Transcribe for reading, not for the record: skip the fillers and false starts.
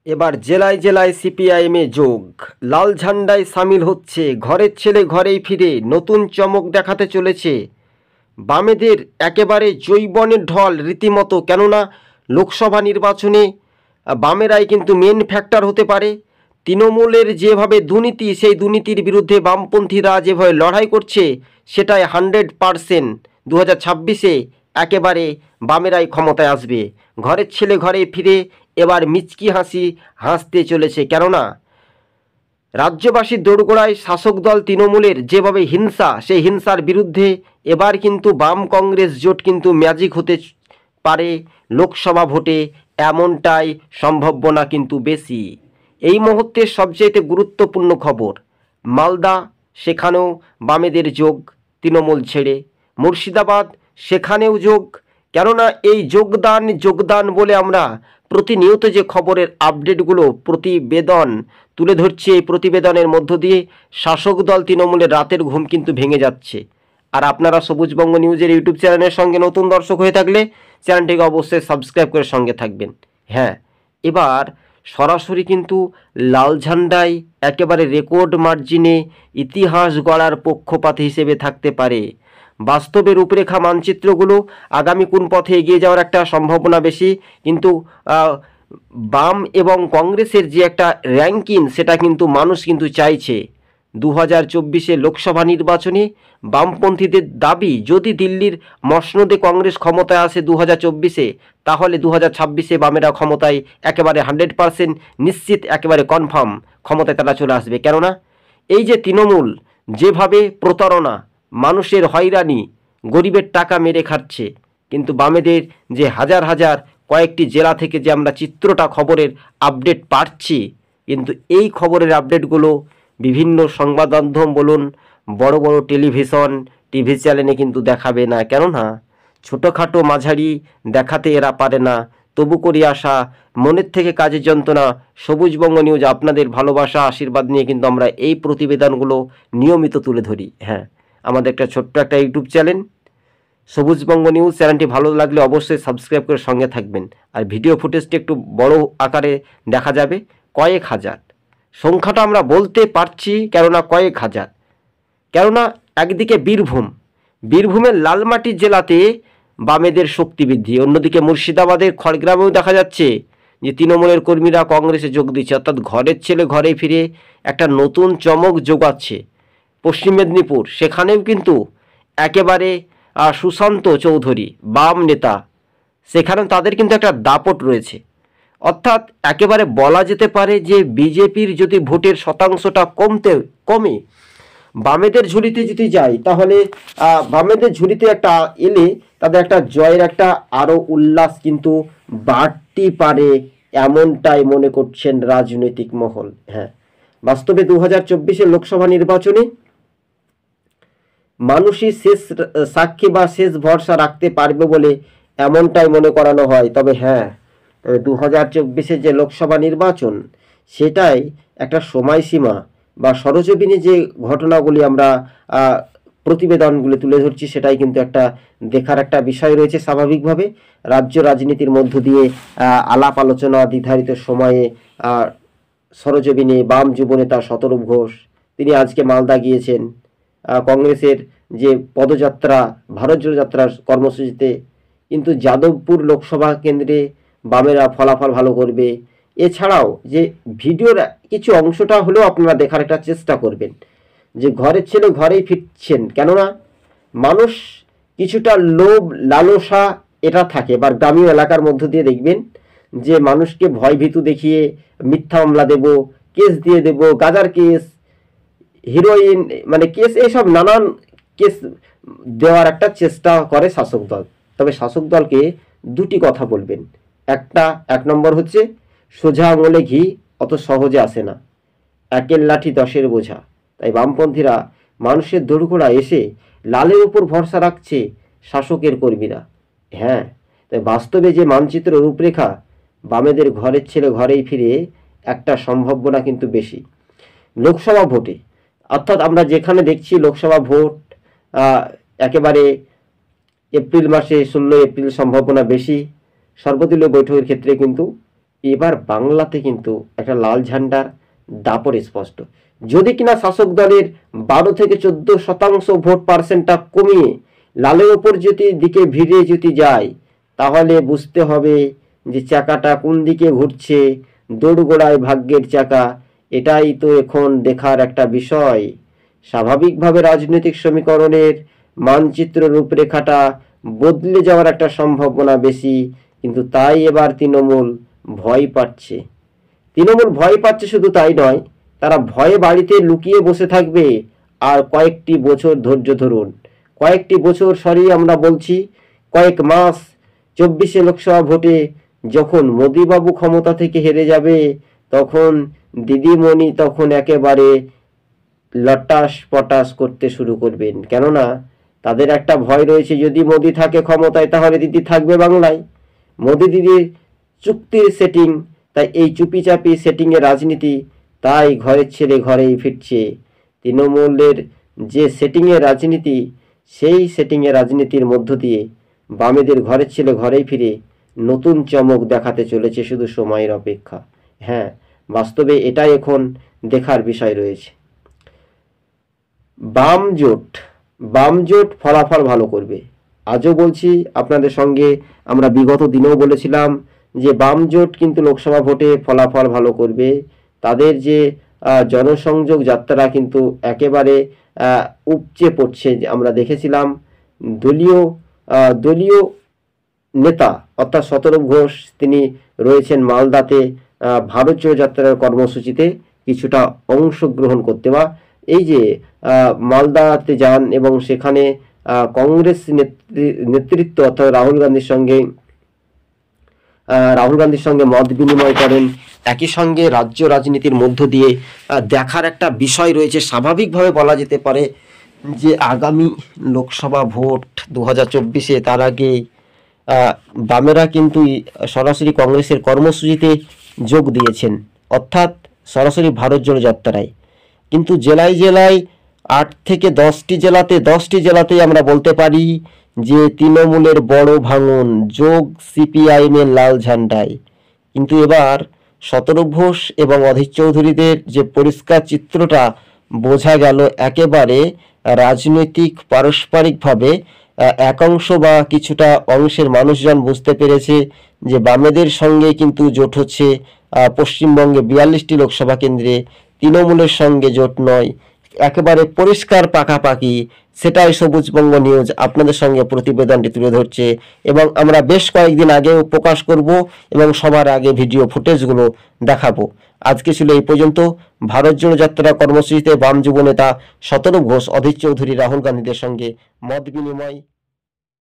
এবার জেলায় জেলায় সিপিআইএমে যোগ, লাল ঝান্ডায় সামিল হচ্ছে ঘরের ছেলে ঘরেই ফিরে, নতুন চমক দেখাতে চলেছে বামেদের একেবারে জৈবনের ঢল রীতিমতো। কেননা লোকসভা নির্বাচনে বামেরাই কিন্তু মেন ফ্যাক্টর হতে পারে। তৃণমূলের যেভাবে দুর্নীতি, সেই দুর্নীতির বিরুদ্ধে বামপন্থীরা যেভাবে লড়াই করছে, সেটাই 100% 2026-এ একেবারে বামেরাই ক্ষমতায় আসবে। ঘরের ছেলে ঘরে ফিরে এবার মিচকি হাসি হাসতে চলেছে। কেননা রাজ্যবাসীর দোরগোড়ায় শাসক দল তৃণমূলের যেভাবে হিংসা, সেই হিংসার বিরুদ্ধে এবার কিন্তু বাম কংগ্রেস জোট কিন্তু ম্যাজিক হতে পারে লোকসভা ভোটে, এমনটাই সম্ভাবনা কিন্তু বেশি। এই মুহূর্তে সবচেয়ে গুরুত্বপূর্ণ খবর, মালদা সেখানেও বামেদের যোগ তৃণমূল ছেড়ে, মুর্শিদাবাদ সেখানেও যোগ। কেননা এই যোগদান বলে আমরা প্রতিনিয়ত যে খবরের আপডেটগুলো প্রতিবেদন তুলে ধরছি, এই প্রতিবেদনের মধ্য দিয়ে শাসক দল তৃণমূলের রাতের ঘুম কিন্তু ভেঙে যাচ্ছে। আর আপনারা সবুজবঙ্গ নিউজের ইউটিউব চ্যানেলের সঙ্গে নতুন দর্শক হয়ে থাকলে চ্যানেলটিকে অবশ্যই সাবস্ক্রাইব করে সঙ্গে থাকবেন। হ্যাঁ, এবার সরাসরি কিন্তু লাল ঝান্ডায় একেবারে রেকর্ড মার্জিনে ইতিহাস গড়ার পক্ষপাত হিসেবে থাকতে পারে। বাস্তবে রূপরেখা মানচিত্রগুলো আগামী কোন পথে এগিয়ে যাওয়ার একটা সম্ভাবনা বেশি, কিন্তু বাম এবং কংগ্রেসের যে একটা র্যাঙ্কিং, সেটা কিন্তু মানুষ কিন্তু চাইছে। 2024-এ লোকসভা নির্বাচনে বামপন্থীদের দাবি, যদি দিল্লির মসনদে কংগ্রেস ক্ষমতায় আসে 2024-এ, তাহলে 2026-এ বামেরা ক্ষমতায় একেবারে 100% নিশ্চিত, একেবারে কনফার্ম ক্ষমতায় তারা চলে আসবে। কেননা এই যে তৃণমূল যেভাবে প্রতারণা, মানুষের হয়রানি, গরিবের টাকা মেরে খাচ্ছে, কিন্তু বামেদের যে হাজার হাজার কয়েকটি জেলা থেকে যে আমরা চিত্রটা খবরের আপডেট পাচ্ছি, কিন্তু এই খবরের আপডেটগুলো বিভিন্ন সংবাদ মাধ্যম বলুন, বড় বড় টেলিভিশন টিভি চ্যানেলে কিন্তু দেখাবে না। কেননা ছোটোখাটো মাঝারি দেখাতে এরা পারে না। তবু করি আশা, মনের থেকে কাজের যন্ত্রণা, সবুজবঙ্গ নিউজ আপনাদের ভালোবাসা আশীর্বাদ নিয়ে কিন্তু আমরা এই প্রতিবেদনগুলো নিয়মিত তুলে ধরি। হ্যাঁ, আমাদের একটা ছোট্ট একটা ইউটিউব চ্যানেল সবুজবঙ্গ নিউজ, চ্যানেলটি ভালো লাগলে অবশ্যই সাবস্ক্রাইব করে সঙ্গে থাকবেন। আর ভিডিও ফুটেজটি একটু বড় আকারে দেখা যাবে, কয়েক হাজার সংখ্যাটা আমরা বলতে পারছি, কেননা কয়েক হাজার। কেননা একদিকে বীরভূমের লালমাটি জেলাতে বামেদের শক্তি বৃদ্ধি, অন্যদিকে মুর্শিদাবাদের খড়গ্রামেও দেখা যাচ্ছে যে তৃণমূলের কর্মীরা কংগ্রেসে যোগ দিচ্ছে, অর্থাৎ ঘরের ছেলে ঘরে ফিরে একটা নতুন চমক যোগাচ্ছে। পশ্চিম মেদিনীপুর সেখানেও কিন্তু একেবারে সুশান্ত চৌধুরী বাম নেতা, সেখানে তাদের কিন্তু একটা দাপট রয়েছে। অর্থাৎ একেবারে বলা যেতে পারে যে বিজেপির যদি ভোটের শতাংশটা কমে বামেদের ঝুলিতে যদি যায়, তাহলে বামেদের ঝুলিতে একটা এলে তাদের একটা জয়ের একটা আরও উল্লাস কিন্তু বাড়তে পারে, এমনটাই মনে করছেন রাজনৈতিক মহল। হ্যাঁ, বাস্তবে 2024-এর লোকসভা নির্বাচনে মানুষই শেষ সাক্ষী বা শেষ ভরসা রাখতে পারবে বলে এমনটাই মনে করানো হয়। তবে হ্যাঁ, 2024-এর যে লোকসভা নির্বাচন, সেটাই একটা সময়সীমা বা সরজমিনে যে ঘটনাগুলি আমরা প্রতিবেদনগুলি তুলে ধরছি, সেটাই কিন্তু একটা দেখার একটা বিষয় রয়েছে। স্বাভাবিকভাবে রাজ্য রাজনীতির মধ্য দিয়ে আলাপ আলোচনা নির্ধারিত সময়ে সরজমিনে বাম যুবনেতা শতরূপ ঘোষ, তিনি আজকে মালদা গিয়েছেন কংগ্রেসের যে পদযাত্রা, ভারত জোড়ো যাত্রার কর্মসূচিতে। কিন্তু যাদবপুর লোকসভা কেন্দ্রে বামেরা ফলাফল ভালো করবে। এছাড়াও যে ভিডিওর কিছু অংশটা হলেও আপনারা দেখার একটা চেষ্টা করবেন, যে ঘরের ছেলে ঘরেই ফিরছেন। কেননা মানুষ কিছুটা লোভ লালসা এটা থাকে, বা গ্রামীণ এলাকার মধ্য দিয়ে দেখবেন যে মানুষকে ভয় ভীতু দেখিয়ে মিথ্যা মামলা দেব, কেস দিয়ে দেব, গাজার কেস, হিরোইন মানে কেস, এইসব নানান কেস দেওয়ার একটা চেষ্টা করে শাসক দল। তবে শাসক দলকে দুটি কথা বলবেন, এক নম্বর হচ্ছে সোজা আঙুলে ঘি অত সহজে আসে না, একের লাঠি 10-এর বোঝা। তাই বামপন্থীরা মানুষের দোরগোড়া এসে লালের উপর ভরসা রাখছে শাসকের কর্মীরা। হ্যাঁ, তাই বাস্তবে যে মানচিত্র রূপরেখা, বামেদের ঘরের ছেলে ঘরেই ফিরে একটা সম্ভাবনা কিন্তু বেশি লোকসভা ভোটে। অর্থাৎ আমরা যেখানে দেখছি লোকসভা ভোট একেবারে এপ্রিল মাসে 16 এপ্রিল সম্ভাবনা বেশি। সর্বদলীয় বৈঠকের ক্ষেত্রে কিন্তু এবার বাংলাতে কিন্তু একটা লাল ঝান্ডার দাপট স্পষ্ট। যদি কিনা শাসক দলের 12 থেকে 14% ভোট পার্সেন্টটা কমিয়ে লালের ওপর যদি দিকে ভিড়ে যদি যায়, তাহলে বুঝতে হবে যে চাকাটা কোন দিকে ঘুরছে, দোরগোড়ায় ভাগ্যের চাকা। এটাই তো এখন দেখার একটা বিষয়। স্বাভাবিকভাবে রাজনৈতিক সমীকরণের মানচিত্র রূপরেখাটা বদলে যাওয়ার একটা সম্ভাবনা বেশি, কিন্তু তাই এবার তৃণমূল ভয় পাচ্ছে। তৃণমূল ভয় পাচ্ছে শুধু তাই নয়, তারা ভয়ে বাড়িতে লুকিয়ে বসে থাকবে। আর কয়েকটি বছর ধৈর্য ধরুন, কয়েকটি বছর, আমরা বলছি কয়েক মাস। 24 লোকসভা ভোটে যখন মোদিবাবু ক্ষমতা থেকে হেরে যাবে, তখন দিদিমণি তখন একেবারে লটাস পটাস করতে শুরু করবেন। কেননা তাদের একটা ভয় রয়েছে, যদি মোদি থাকে ক্ষমতায় তাহলে দিদি থাকবে বাংলায়। মোদি দিদির চুক্তির সেটিং, তাই এই চুপিচাপি সেটিংয়ের রাজনীতি, তাই ঘরের ছেলে ঘরেই ফিরছে। তৃণমূলের যে সেটিংয়ের রাজনীতি, সেই সেটিংয়ের রাজনীতির মধ্য দিয়ে বামেদের ঘরের ছেলে ঘরেই ফিরে নতুন চমক দেখাতে চলেছে, শুধু সময়ের অপেক্ষা। হ্যাঁ, বাস্তবে এটাই এখন দেখার বিষয় রয়েছে। বাম জোট ফলাফল ভালো করবে। আজও বলছি আপনাদের সঙ্গে, আমরা বিগত দিনেও বলেছিলাম যে বাম জোট কিন্তু লোকসভা ভোটে ফলাফল ভালো করবে। তাদের যে জনসংযোগ যাত্রা কিন্তু একেবারে উপচে পড়ছে। আমরা দেখেছিলাম দলীয় নেতা অর্থাৎ শতরূপ ঘোষ, তিনি রয়েছেন মালদাতে ভারত জোড়ো যাত্রার কর্মসূচিতে কিছুটা অংশগ্রহণ করতে, বা এই যে মালদাতে যান এবং সেখানে কংগ্রেস নেতৃত্ব অর্থাৎ রাহুল গান্ধীর সঙ্গে মত বিনিময় করেন। একই সঙ্গে রাজ্য রাজনীতির মধ্য দিয়ে দেখার একটা বিষয় রয়েছে। স্বাভাবিকভাবে বলা যেতে পারে যে আগামী লোকসভা ভোট 2024-এ, তার আগে বামেরা কিন্তু সরাসরি কংগ্রেসের কর্মসূচিতে যোগ দিয়েছেন, অর্থাৎ সরাসরি ভারত জোড়ো যাত্রায়। কিন্তু জেলায় জেলায় 8 থেকে 10টি জেলাতেই আমরা বলতে পারি যে তৃণমূলের বড় ভাঙন, যোগ সিপিআইএমের লাল ঝান্ডায়। কিন্তু এবার শতরূপ ঘোষ এবং অধীর চৌধুরীদের যে পরিষ্কার চিত্রটা বোঝা গেল, একেবারে রাজনৈতিক পারস্পরিকভাবে একাংশ বা কিছুটা অংশের মানুষজন বুঝতে পেরেছে যে বামেদের সঙ্গে কিন্তু জোট হচ্ছে পশ্চিমবঙ্গে 42টি লোকসভা কেন্দ্রে, তৃণমূলের সঙ্গে জোট নয়। একেবারে পরিষ্কার পাকাপাকি, সেটাই সবুজবঙ্গ নিউজ আপনাদের সঙ্গে প্রতিবেদনটি তুলে ধরছে, এবং আমরা বেশ কয়েকদিন আগেও প্রকাশ করব এবং সবার আগে ভিডিও ফুটেজগুলো দেখাবো। আজকে ছিল এই পর্যন্ত। ভারত জোড়ো যাত্রা কর্মসূচিতে বাম যুব নেতা শতরূপ ঘোষ, অধীর চৌধুরী, রাহুল গান্ধীদের সঙ্গে মত বিনিময়।